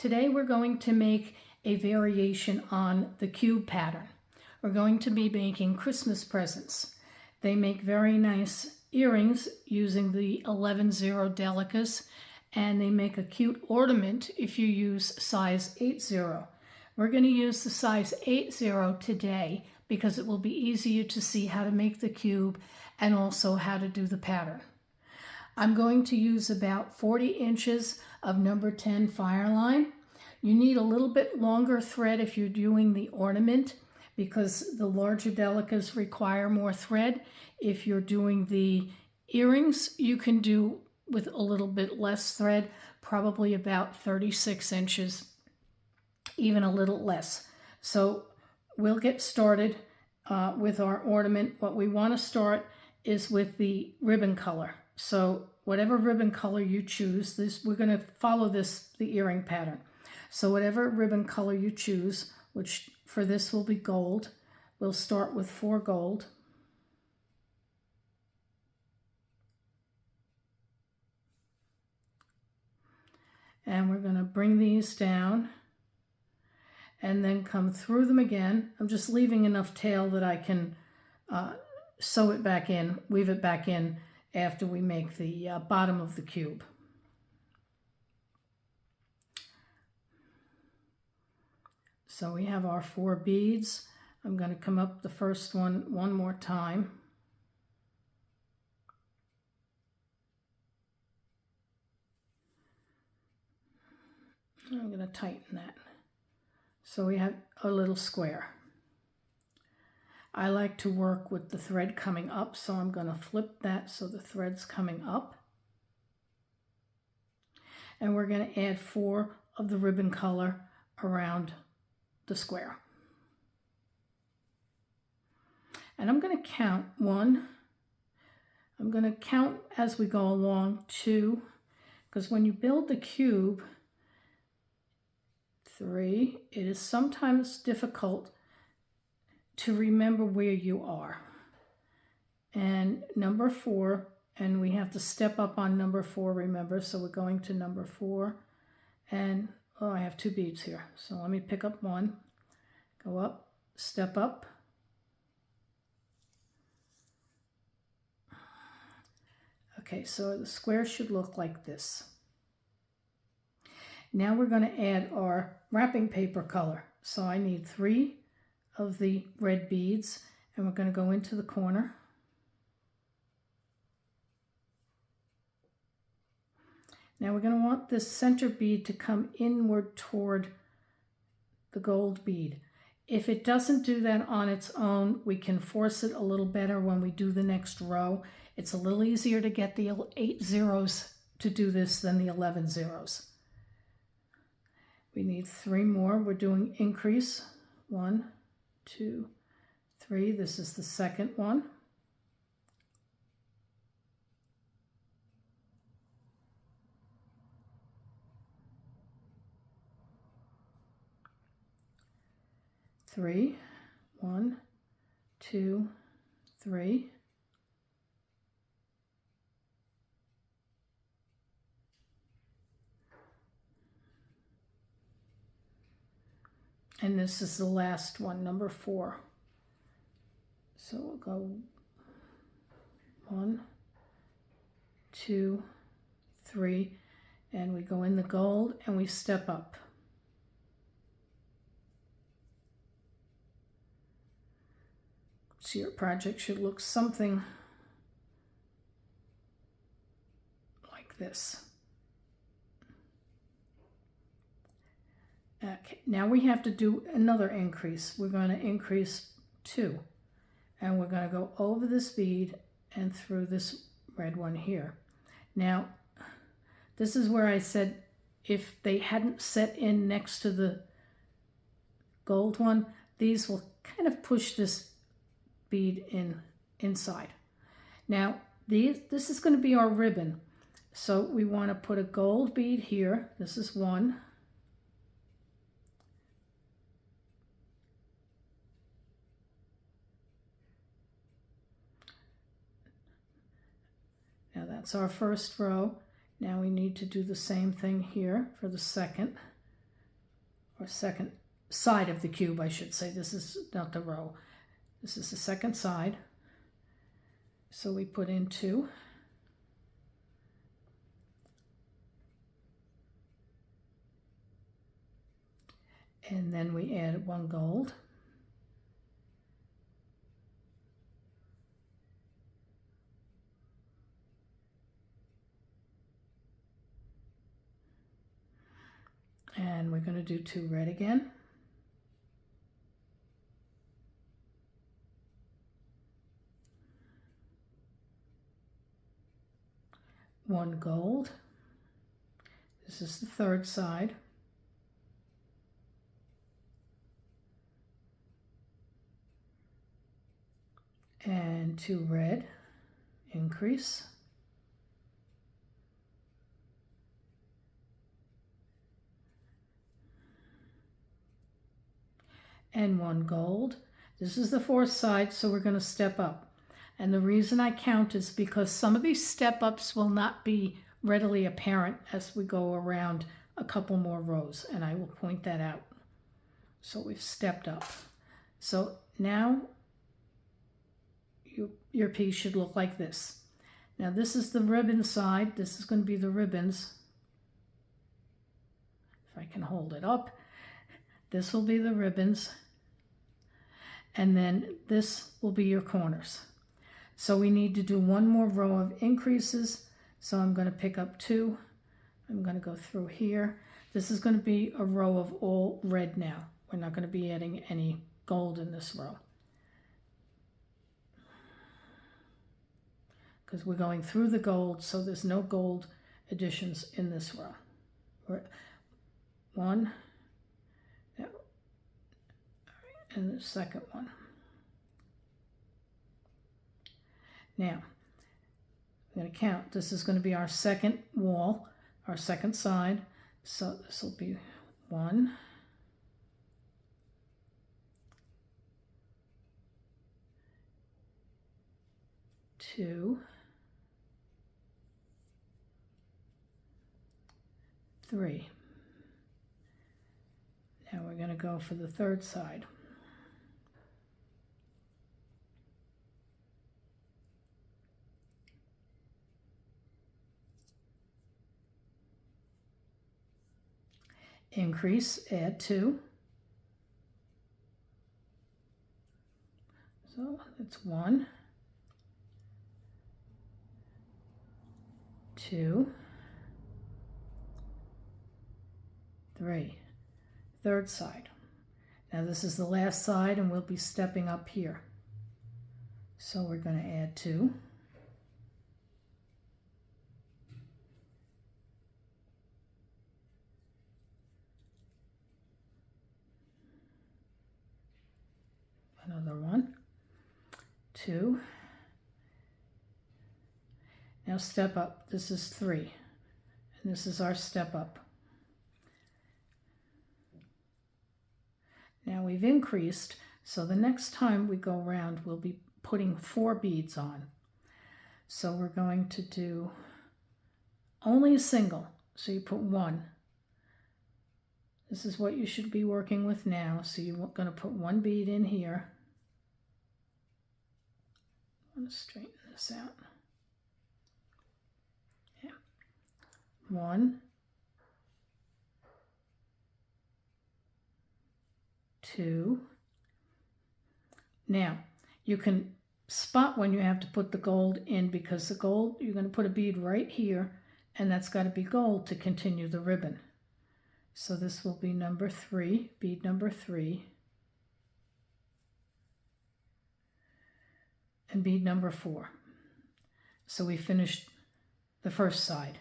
Today we're going to make a variation on the cube pattern. We're going to be making Christmas presents. They make very nice earrings using the 11-0 Delicas, and they make a cute ornament if you use size 8-0. We're going to use the size 8-0 today because it will be easier to see how to make the cube and also how to do the pattern. I'm going to use about 40 inches of number 10 Fireline. You need a little bit longer thread if you're doing the ornament because the larger Delicas require more thread. If you're doing the earrings, you can do with a little bit less thread, probably about 36 inches, even a little less. So we'll get started with our ornament. What we want to start is with the ribbon color. So whatever ribbon color you choose, we're going to follow the earring pattern. So whatever ribbon color you choose, which for this will be gold, we'll start with 4 gold. And we're going to bring these down and then come through them again. I'm just leaving enough tail that I can sew it back in, weave it back in after we make the bottom of the cube. So we have our 4 beads. I'm going to come up the first one more time. I'm going to tighten that. So we have a little square. I like to work with the thread coming up, so I'm going to flip that so the thread's coming up. And we're going to add 4 of the ribbon color around the square. And I'm going to count 1. I'm going to count as we go along 2, because when you build the cube, 3, it is sometimes difficult to remember where you are. And number 4, and we have to step up on number 4, remember, so we're going to number 4, and oh, I have 2 beads here, so let me pick up 1, go up, step up, okay, so the square should look like this. Now we're going to add our wrapping paper color. So I need 3 of the red beads, and we're going to go into the corner. Now we're going to want this center bead to come inward toward the gold bead. If it doesn't do that on its own, we can force it a little better when we do the next row. It's a little easier to get the 8 zeros to do this than the 11 zeros. We need 3 more. We're doing increase. 1, 2, 3. This is the second one. Three. 1, 2, 3. And this is the last one, number 4. So we'll go 1, 2, 3, and we go in the gold and we step up. So your project should look something like this. Okay, now we have to do another increase. We're going to increase 2, and we're going to go over this bead and through this red one here. Now, this is where I said if they hadn't set in next to the gold one, these will kind of push this bead inside. Now, this is going to be our ribbon. So we want to put a gold bead here. This is 1. Now that's our first row. Now we need to do the same thing here for the second. or second side of the cube, I should say. This is not the row. This is the second side. So we put in 2. And then we add 1 gold. And we're going to do 2 red again. One gold. This is the third side. And 2 red, increase. And 1 gold. This is the fourth side, so we're going to step up. And the reason I count is because some of these step ups will not be readily apparent as we go around a couple more rows, and I will point that out. So we've stepped up. So now your piece should look like this. Now this is the ribbon side. This is going to be the ribbons. If I can hold it up. This will be the ribbons. And then this will be your corners. So we need to do 1 more row of increases. So I'm going to pick up 2. I'm going to go through here. This is going to be a row of all red now. We're not going to be adding any gold in this row, because we're going through the gold, so there's no gold additions in this row. 1, and the second one. Now, I'm going to count. This is going to be our second wall, our second side. So this will be 1, 2, 3. Now we're going to go for the third side. Increase, add 2. So it's 1, 2, 3. Third side. Now this is the last side, and we'll be stepping up here. So we're going to add 2. Another 1, 2. Now step up. This is 3, and this is our step up. Now we've increased, so the next time we go around, we'll be putting 4 beads on. So we're going to do only a single. So you put 1. This is what you should be working with now. So you're going to put 1 bead in here. I want to straighten this out. Yeah. 1, 2. Now, you can spot when you have to put the gold in, because the gold, you're going to put a bead right here, and that's got to be gold to continue the ribbon. So this will be number 3, bead number 3, and bead number 4. So we finished the first side.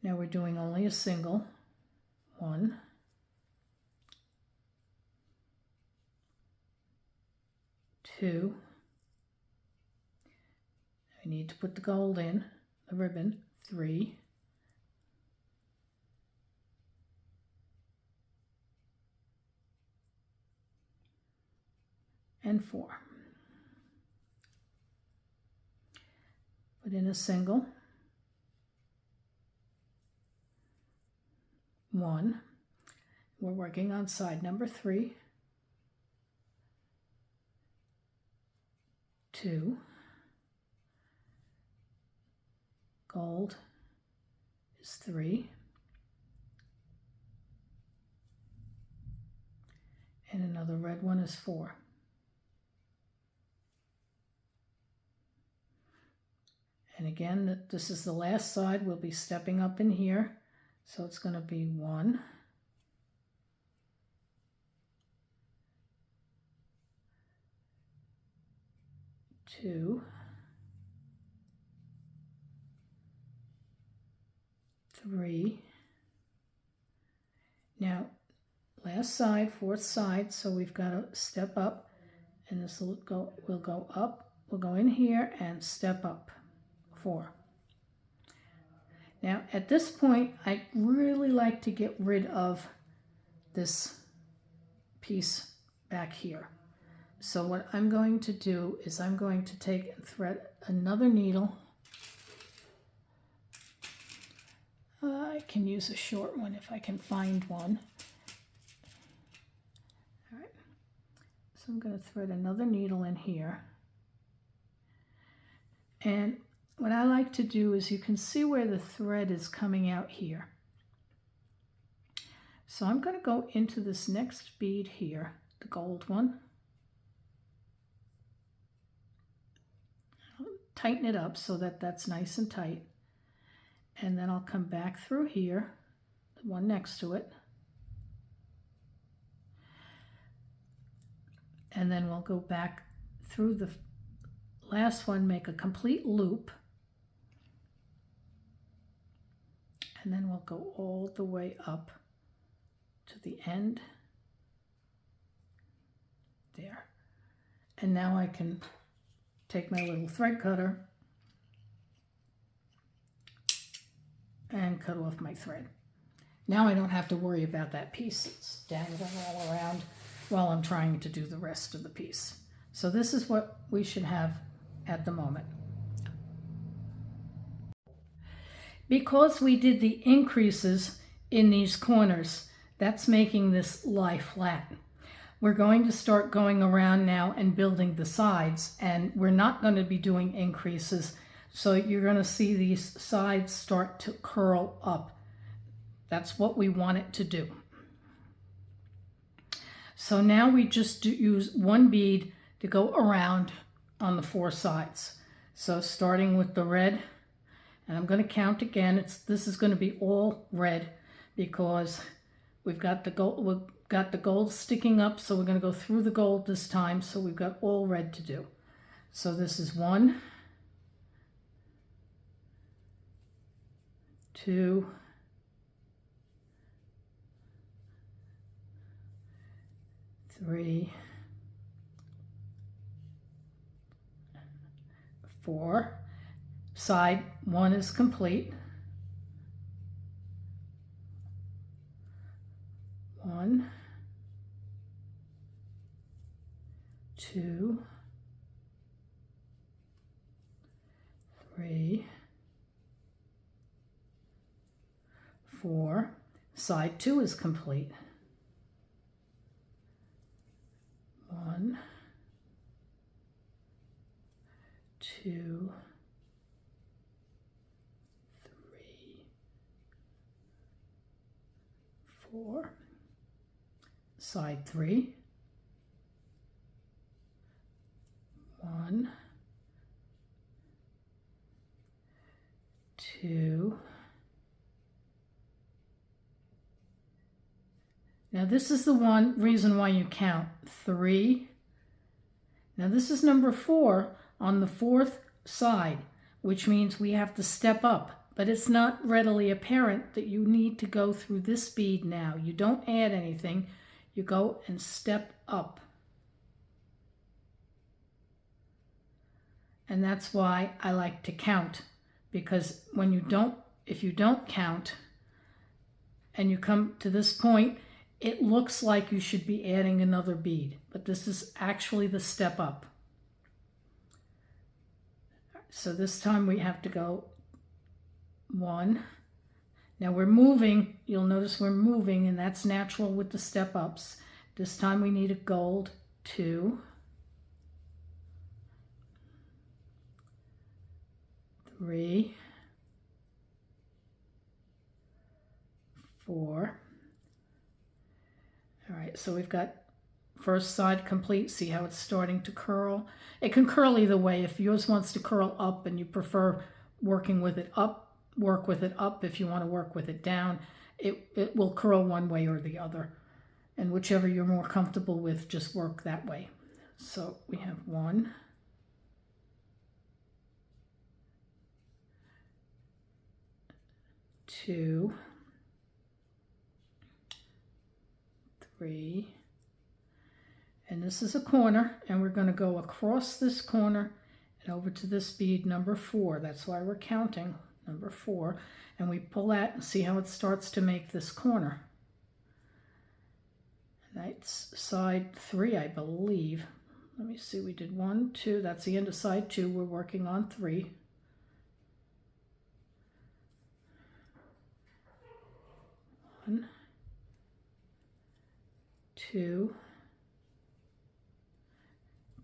Now we're doing only a single. 1, 2. I need to put the gold in, the ribbon. 3, and 4. Put in a single. 1. We're working on side number 3, 2, gold is 3, and another red one is 4. And again, this is the last side. We'll be stepping up in here. So it's going to be 1, 2, 3. Now, last side, 4th side, so we've got to step up, and this will go up. We'll go in here and step up, 4. Now, at this point, I really like to get rid of this piece back here. So what I'm going to do is I'm going to take and thread another needle. I can use a short one if I can find one. All right. So I'm going to thread another needle in here. And what I like to do is you can see where the thread is coming out here. So I'm going to go into this next bead here, the gold one. I'll tighten it up so that that's nice and tight. And then I'll come back through here, the one next to it. And then we'll go back through the last one, make a complete loop. And then we'll go all the way up to the end there. And now I can take my little thread cutter and cut off my thread. Now I don't have to worry about that piece. It's dangling all around while I'm trying to do the rest of the piece. So this is what we should have at the moment. Because we did the increases in these corners, that's making this lie flat. We're going to start going around now and building the sides, and we're not going to be doing increases. So you're going to see these sides start to curl up. That's what we want it to do. So now we just use one bead to go around on the 4 sides. So starting with the red, and I'm going to count again. This is going to be all red because we've got the gold sticking up, so we're going to go through the gold this time. So we've got all red to do. So this is 1, 2, 3, 4. Side 1 is complete. 1, 2, 3, 4. Side 2 is complete. 1, 2, 3, 4. Side 3. 1, 2. Now this is the one reason why you count 3. Now this is number 4 on the 4th side, which means we have to step up, but it's not readily apparent that you need to go through this bead now. You don't add anything, you go and step up. And that's why I like to count, because if you don't count and you come to this point, it looks like you should be adding another bead, but this is actually the step up. So this time we have to go 1. Now we're moving, you'll notice we're moving, and that's natural with the step ups. This time we need a gold 2, 3, 4. All right, so we've got first side complete. See how it's starting to curl? It can curl either way. If yours wants to curl up and you prefer working with it up, work with it up. If you want to work with it down, it will curl one way or the other. And whichever you're more comfortable with, just work that way. So we have 1, 2, 3, and this is a corner, and we're going to go across this corner and over to this bead number 4. That's why we're counting number 4, and we pull that and see how it starts to make this corner. And that's side 3, I believe. Let me see, we did 1, 2, that's the end of side 2. We're working on 3. 1, 2,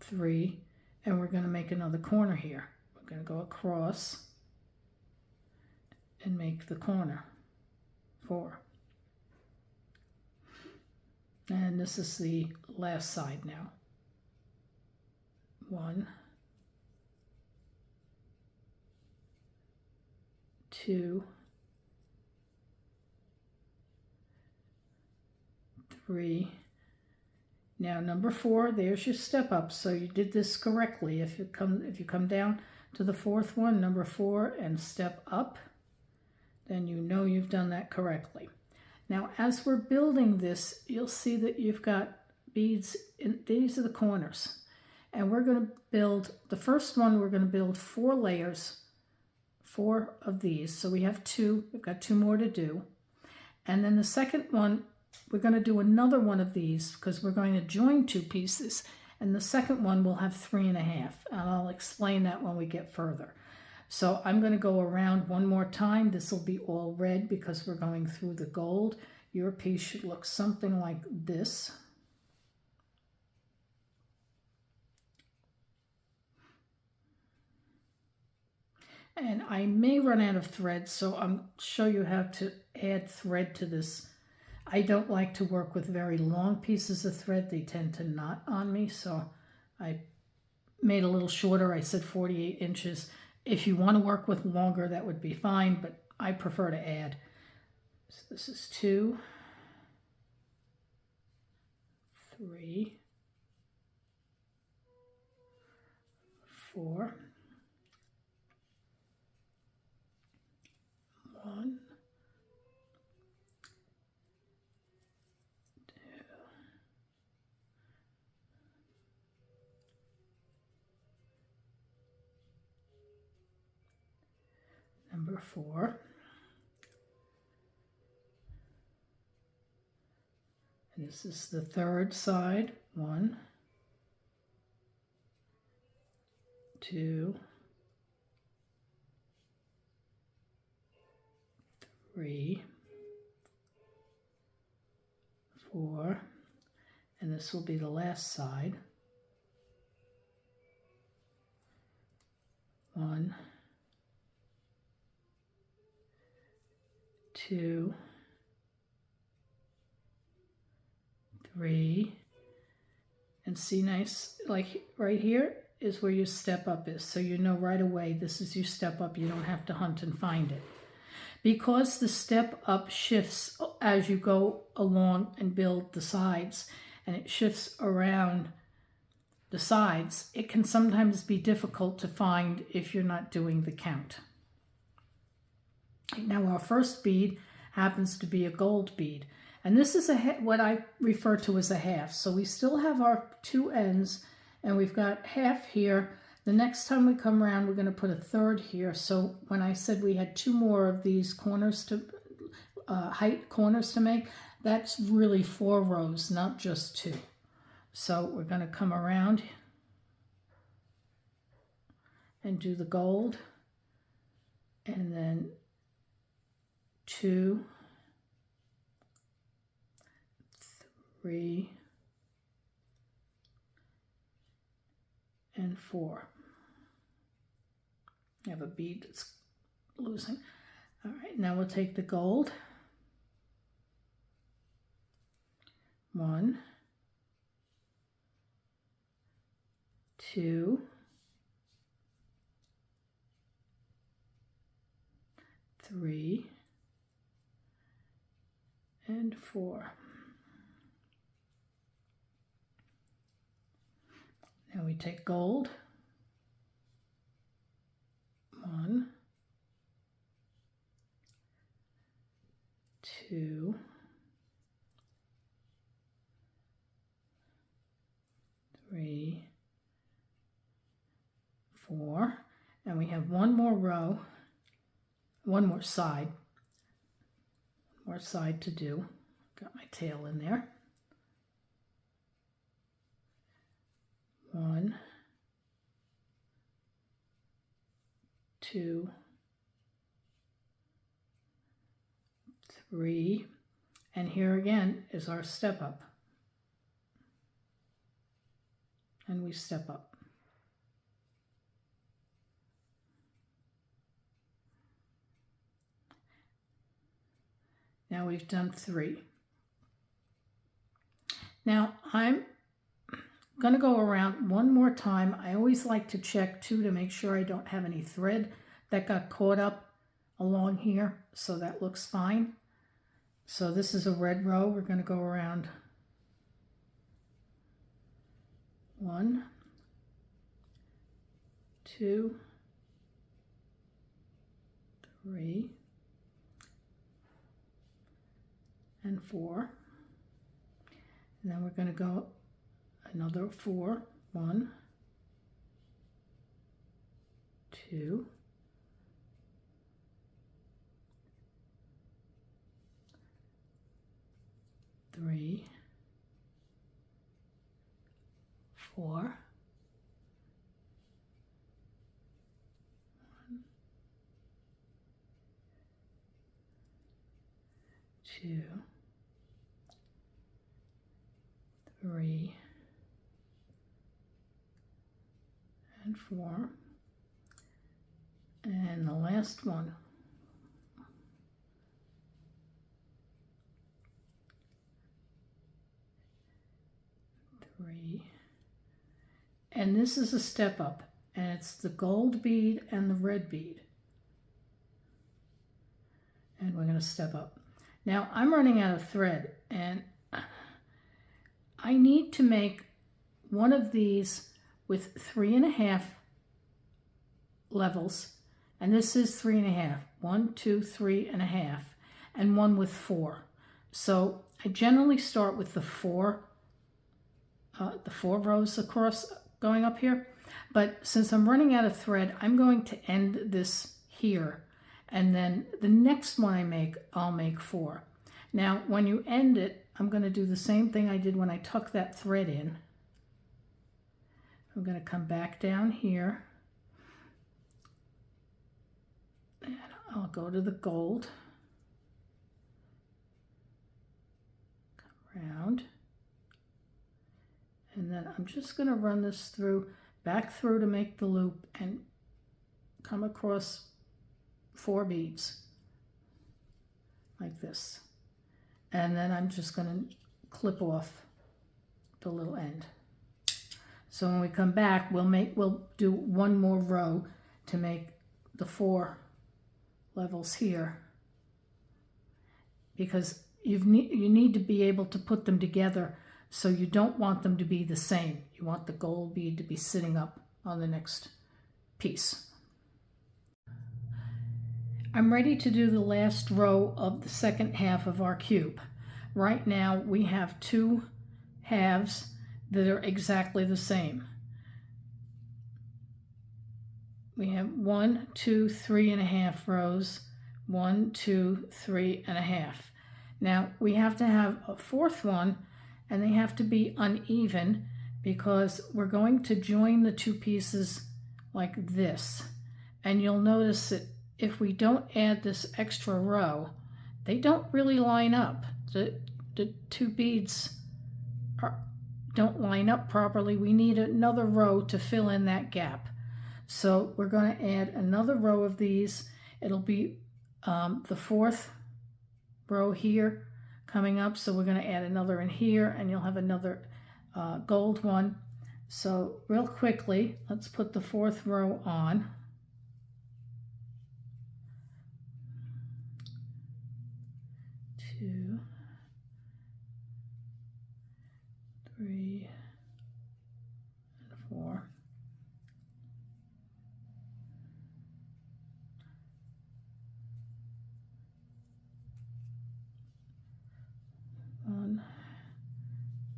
3, and we're going to make another corner here. We're going to go across and make the corner 4. And this is the last side now. 1, 2, 3. Now number 4, there's your step up. So you did this correctly. If you come down to the 4th one, number 4, and step up, then you know you've done that correctly. Now as we're building this, you'll see that you've got beads in, these are the corners. And we're going to build, the first one we're going to build 4 layers, 4 of these. So we have 2, we've got 2 more to do. And then the second one, we're going to do another one of these because we're going to join 2 pieces. And the second one will have 3.5. And I'll explain that when we get further. So I'm going to go around one more time. This will be all red because we're going through the gold. Your piece should look something like this. And I may run out of thread, so I'll show you how to add thread to this. I don't like to work with very long pieces of thread. They tend to knot on me, so I made a little shorter. I said 48 inches. If you want to work with longer, that would be fine, but I prefer to add. So this is 2, 3, 4, 1, 2, number 4, and this is the 3rd side. 1, 2, 3, 4, and this will be the last side. 1, 2, 3, and see, nice, like right here is where your step up is. So you know right away this is your step up. You don't have to hunt and find it. Because the step up shifts as you go along and build the sides, and it shifts around the sides, it can sometimes be difficult to find if you're not doing the count. Now our first bead happens to be a gold bead, and this is what I refer to as a half. So we still have our 2 ends, and we've got half here. The next time we come around, we're going to put a 3rd here. So when I said we had 2 more of these corners to height corners to make, that's really 4 rows, not just 2. So we're going to come around and do the gold, and then 2, 3, and 4. I have a bead that's losing. All right, now we'll take the gold. 1, 2, 3, and 4. Now we take gold. 1, 2, 3, 4, and we have one more row, one more side to do. Got my tail in there. 1, 2, 3, and here again is our step up. And we step up. Now we've done 3. Now I'm going to go around one more time. I always like to check too to make sure I don't have any thread that got caught up along here, so that looks fine. So this is a red row. We're going to go around 1, 2, 3, and 4. And then we're going to go another 4. 1, 2, 3, 4, 1, 2, 3, and 4, and the last one. 3, and this is a step up, and it's the gold bead and the red bead, and we're going to step up. Now I'm running out of thread, and I need to make one of these with 3.5 levels, and this is 3.5. 1, 2, 3.5, and one with 4. So I generally start with the four rows across going up here, but since I'm running out of thread, I'm going to end this here, and then the next one I make, I'll make 4. Now when you end it, I'm going to do the same thing I did when I tucked that thread in. I'm going to come back down here, and I'll go to the gold, come around, and then I'm just going to run this through, back through to make the loop, and come across 4 beads like this, and then I'm just going to clip off the little end. So when we come back, we'll do one more row to make the 4 levels here, because you need to be able to put them together, so you don't want them to be the same. You want the gold bead to be sitting up on the next piece. I'm ready to do the last row of the second half of our cube. Right now we have 2 halves that are exactly the same. We have 1, 2, 3.5 rows, 1, 2, 3.5. Now we have to have a 4th one, and they have to be uneven because we're going to join the 2 pieces like this. And you'll notice that if we don't add this extra row, they don't really line up. The two beads don't line up properly. We need another row to fill in that gap. So we're going to add another row of these. It'll be the fourth row here coming up. So we're going to add another in here, and you'll have another gold one. So real quickly, let's put the fourth row on. Two, three, and four. One,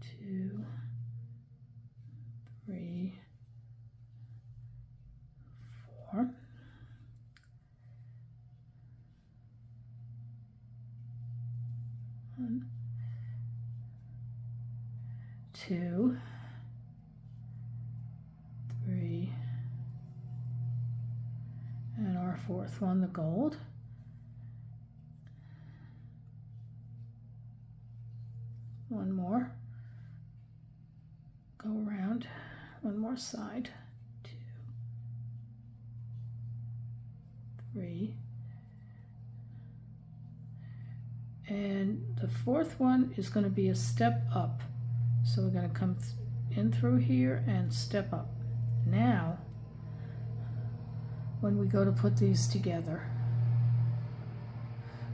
two, three, four. One, two, three, and our fourth one, the gold. One more. Go around one more side. Two, three. And the fourth one is going to be a step up. So we're going to come in through here and step up. Now, when we go to put these together,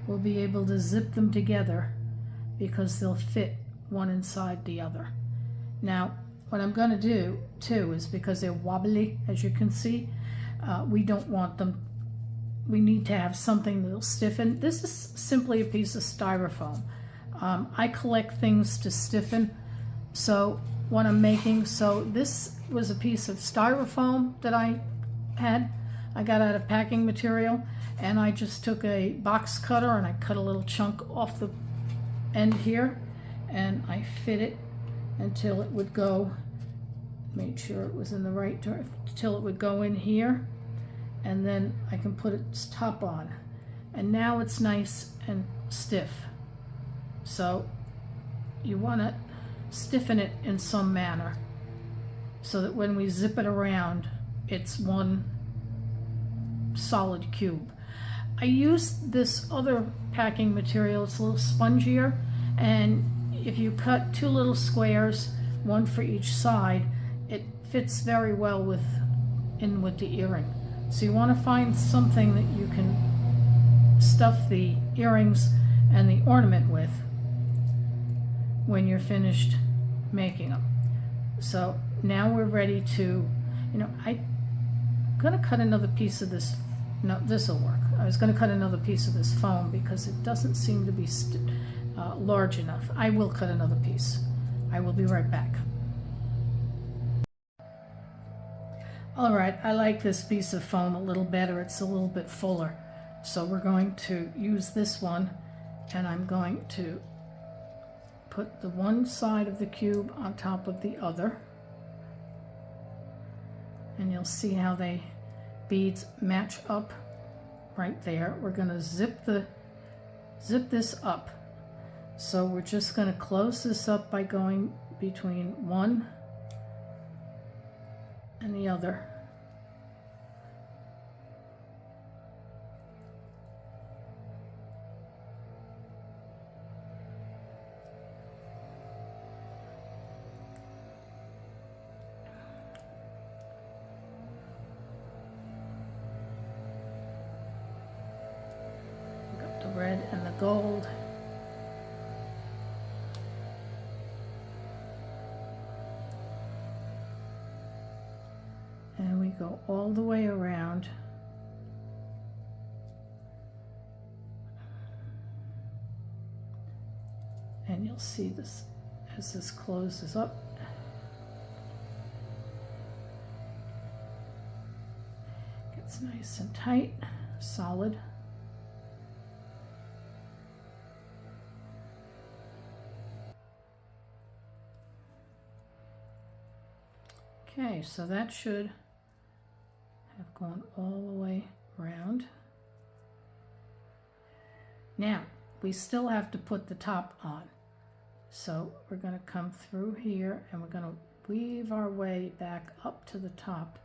we'll be able to zip them together because they'll fit one inside the other. Now, what I'm going to do too is, because they're wobbly, as you can see, we don't want them. We need to have something that'll stiffen. This is simply a piece of styrofoam. I collect things to stiffen, so what I'm making, so this was a piece of styrofoam that I got out of packing material, and I just took a box cutter and I cut a little chunk off the end here, and I fit it until it would go, made sure it was in the right direction, till it would go in here, and then I can put its top on, and now it's nice and stiff. So you want to stiffen it in some manner so that when we zip it around, it's one solid cube. I used this other packing material. It's a little spongier, and if you cut two little squares, one for each side, it fits very well with the earring. So you want to find something that you can stuff the earrings and the ornament with when you're finished making them. So now we're ready to, I'm gonna cut another piece of this. No, this will work. I was going to cut another piece of this foam because it doesn't seem to be large enough. I will cut another piece. I will be right back. All right, I like this piece of foam a little better. It's a little bit fuller. So we're going to use this one, and I'm going to put the one side of the cube on top of the other. And you'll see how they beads match up right there. We're going to zip this up. So we're just going to close this up by going between one and the other. Red and the gold. And we go all the way around. And you'll see this as this closes up. Gets nice and tight, solid. Okay, so that should have gone all the way around. Now, we still have to put the top on. So we're going to come through here and we're going to weave our way back up to the top.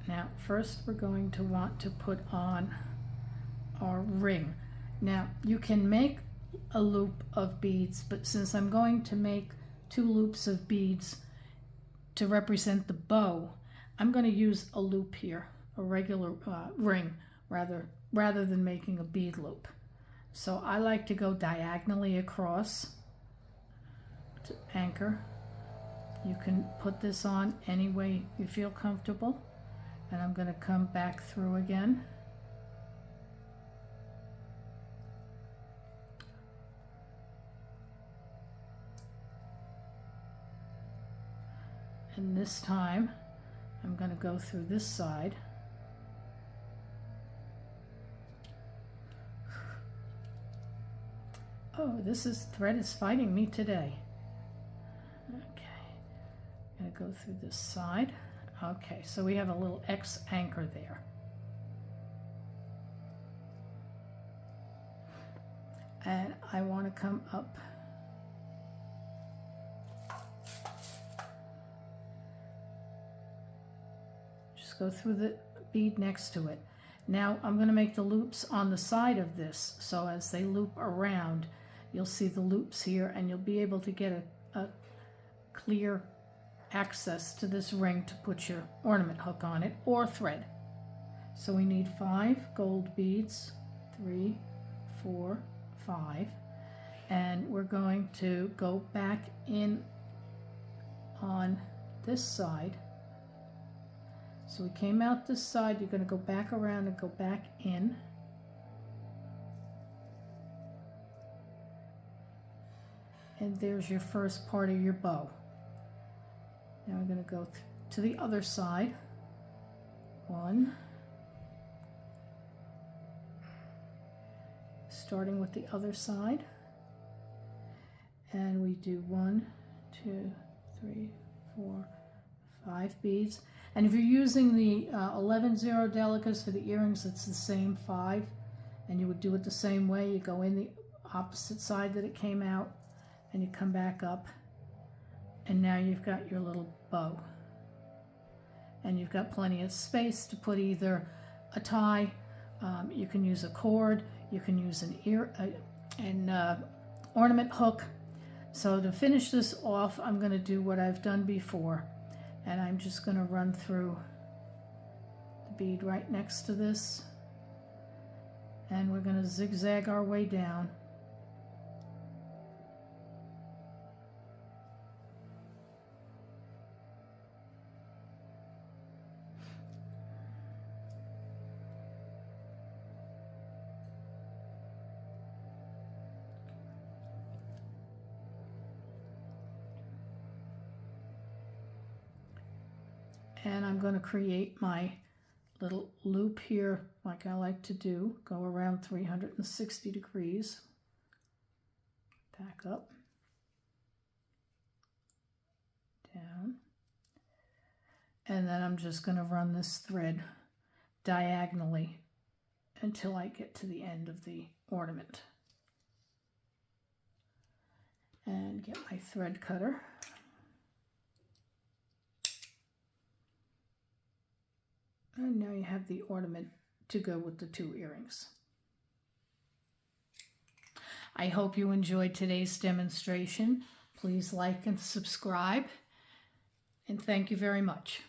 Now, first we're going to want to put on our ring. Now, you can make a loop of beads, but since I'm going to make 2 loops of beads to represent the bow, I'm going to use a loop here, a regular ring, rather than making a bead loop. So I like to go diagonally across to anchor. You can put this on any way you feel comfortable. And I'm going to come back through again. And this time, I'm going to go through this side. Oh, thread is fighting me today. Okay, I'm going to go through this side. Okay, so we have a little X anchor there. And I want to come up just go through the bead next to it. Now I'm going to make the loops on the side of this, so as they loop around, you'll see the loops here and you'll be able to get a clear access to this ring to put your ornament hook on it or thread. So we need 5 gold beads, 3, 4, 5, and we're going to go back in on this side. So we came out this side, you're going to go back around and go back in. And there's your first part of your bow. Now we're going to go to the other side. 1. Starting with the other side. And we do 1, 2, 3, 4, 5 beads. And if you're using the 11-0 Delicas for the earrings, it's the same 5. And you would do it the same way. You go in the opposite side that it came out, and you come back up. And now you've got your little bow. And you've got plenty of space to put either a tie, you can use a cord, you can use an ornament hook. So to finish this off, I'm going to do what I've done before. And I'm just going to run through the bead right next to this. And we're going to zigzag our way down. And I'm going to create my little loop here like I like to do. Go around 360 degrees. Back up. Down. And then I'm just going to run this thread diagonally until I get to the end of the ornament. And get my thread cutter. And now you have the ornament to go with the 2 earrings. I hope you enjoyed today's demonstration. Please like and subscribe. And thank you very much.